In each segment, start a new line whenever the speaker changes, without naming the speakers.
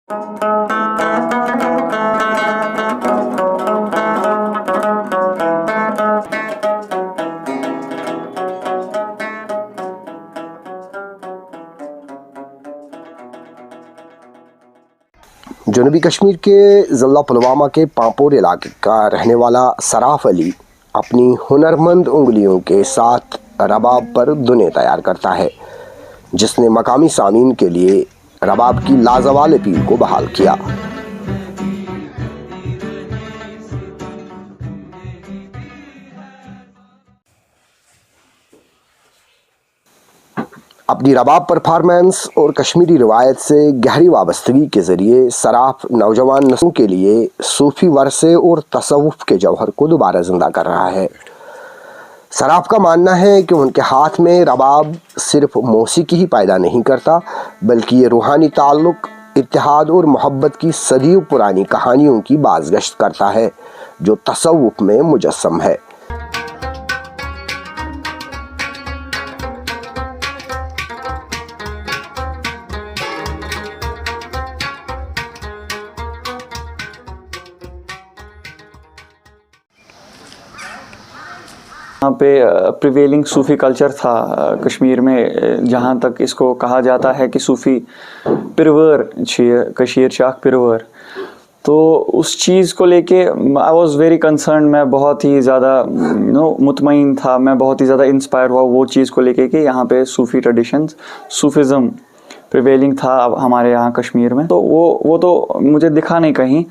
जनूबी कश्मीर के ज़िला पुलवामा के पांपोर इलाके का रहने वाला सराफ अली अपनी हुनरमंद उंगलियों के साथ रबाब पर धुनें तैयार करता है, जिसने मकामी सामीन के लिए रबाब की लाजवाल अपील को बहाल किया। अपनी रबाब परफॉर्मेंस और कश्मीरी रिवायत से गहरी वाबस्तगी के ज़रिए सराफ नौजवान नस्लों के लिए सूफ़ी वरसे और तसव्वुफ़ के जौहर को दोबारा ज़िंदा कर रहा है। सराफ का मानना है कि उनके हाथ में रबाब सिर्फ मौसीकी ही पैदा नहीं करता, बल्कि ये रूहानी ताल्लुक़, इत्तेहाद और मोहब्बत की सदियों पुरानी कहानियों की बाज़गश्त करता है, जो तसव्वुफ़ में मुजस्सम है।
यहाँ पे प्रिवेलिंग सूफ़ी कल्चर था कश्मीर में, जहाँ तक इसको कहा जाता है कि सूफ़ी पिरवर कशीर शाख पिरवर। तो उस चीज़ को लेके आई वॉज़ वेरी कंसर्न, मैं बहुत ही ज़्यादा मुतमईन था, मैं बहुत ही ज़्यादा इंस्पायर हुआ वो चीज़ को लेके कि यहाँ पे सूफ़ी ट्रेडिशंस, सूफिज़म प्रिवेलिंग था अब हमारे यहाँ कश्मीर में। तो वो तो मुझे दिखा नहीं कहीं।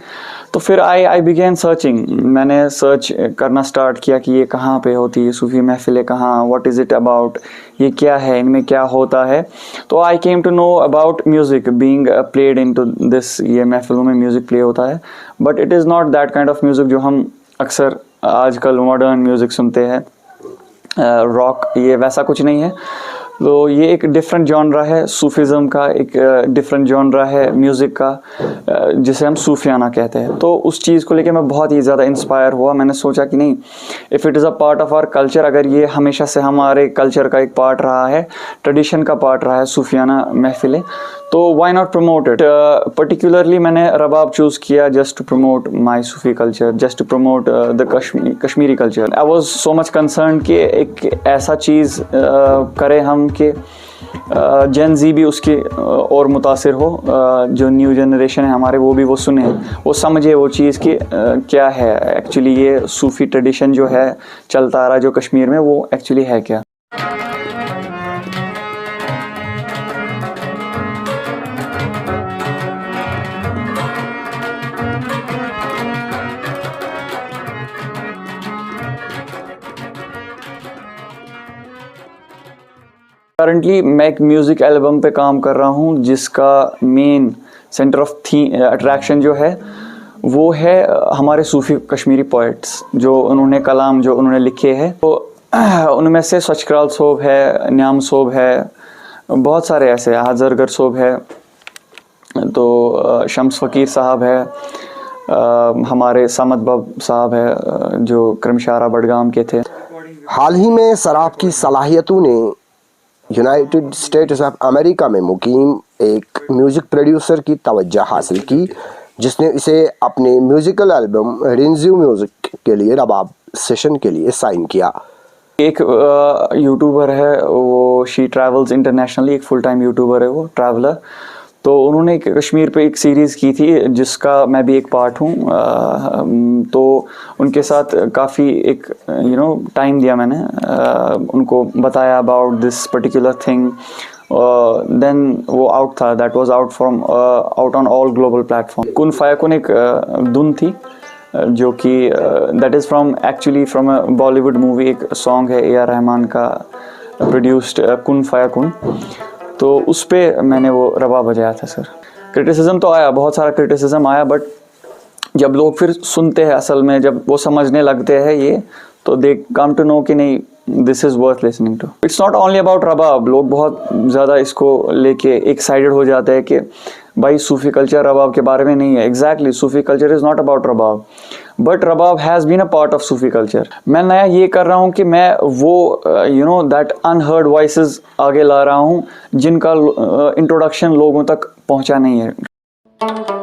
तो फिर आई बिगेन सर्चिंग, मैंने सर्च करना स्टार्ट किया कि ये कहाँ पे होती है सूफ़ी महफ़िलें, कहाँ, व्हाट इज़ इट अबाउट, ये क्या है, इनमें क्या होता है। तो I came to know about music being played into this, ये महफ़िलों में म्यूज़िक प्ले होता है, but it is not that kind of music जो हम अक्सर आजकल मॉडर्न म्यूज़िक सुनते हैं, रॉक, ये वैसा कुछ नहीं है। तो ये एक डिफरेंट जॉनरा है सूफिज़म का, एक डिफरेंट जॉनरा है म्यूज़िक का, जिसे हम सूफियाना कहते हैं। तो उस चीज़ को लेके मैं बहुत ही ज़्यादा इंस्पायर हुआ। मैंने सोचा कि नहीं, if it is a part of our culture, अगर ये हमेशा से हमारे कल्चर का एक पार्ट रहा है, ट्रेडिशन का पार्ट रहा है सूफियाना महफिलें, तो why not promote it. Particularly मैंने रबाब चूज़ किया जस्ट टू प्रमोट माई सूफ़ी culture, just to promote the Kashmiri culture. I was so much concern कि एक ऐसा चीज़ करें हम कि जेन ज़ी भी उसकी और मुतासिर हो, जो न्यू जनरेशन है हमारे, वो भी वो सुने, वो समझे वो चीज़ कि क्या है एक्चुअली ये सूफ़ी ट्रेडिशन जो है चलता आ रहा है जो कश्मीर में, वो एक्चुअली है क्या। करंटली मैं एक म्यूज़िक एल्बम पे काम कर रहा हूँ, जिसका मेन सेंटर ऑफ अट्रैक्शन जो है वो है हमारे सूफ़ी कश्मीरी पोइट्स, जो उन्होंने कलाम जो उन्होंने लिखे हैं। तो उनमें से सचक्राल सोब है, न्याम सोब है, बहुत सारे ऐसे, हाजरगर सोब है, तो शम्स फ़कीर साहब है, हमारे समद बब साहब है जो क्रमशारा बडगाम के थे।
हाल ही में सराफ की सलाहियतों ने यूनाइटेड स्टेट्स ऑफ अमेरिका में मुकीम एक म्यूज़िक प्रोड्यूसर की तवज्जो हासिल की, जिसने इसे अपने म्यूज़िकल एल्बम रिंज्यू म्यूज़िक के लिए रबाब सेशन के लिए साइन किया।
एक यूट्यूबर है, वो शी ट्रैवल्स इंटरनेशनली, एक फुल टाइम यूट्यूबर है वो, ट्रैवलर। तो उन्होंने कश्मीर पे एक सीरीज़ की थी जिसका मैं भी एक पार्ट हूँ। तो उनके साथ काफ़ी एक टाइम दिया मैंने, उनको बताया about this particular thing. Then वो आउट था, that was out on all global platform. Kun Fayakun एक धुन थी जो कि that is actually from a Bollywood movie, एक सॉन्ग है AR रहमान का प्रोड्यूस्ड, कुन फायकुन। तो उस पर मैंने वो रबाब बजाया था सर। क्रिटिसिज्म तो आया, बहुत सारा क्रिटिसिज्म आया, बट जब लोग फिर सुनते हैं, असल में जब वो समझने लगते हैं ये, तो दे कम टू नो कि नहीं, this is worth listening to. It's not only about rabab. लोग बहुत ज़्यादा इसको लेके एक्साइटेड हो जाते हैं कि भाई सूफ़ी कल्चर रबाब के बारे में नहीं है। Exactly, Sufi culture is not about rabab, but rabab has been a part of Sufi culture. मैं नया ये कर रहा हूँ कि मैं वो दैट अनहर्ड वॉइसेस आगे ला रहा हूँ, जिनका इंट्रोडक्शन लोगों तक पहुँचा नहीं है।
है।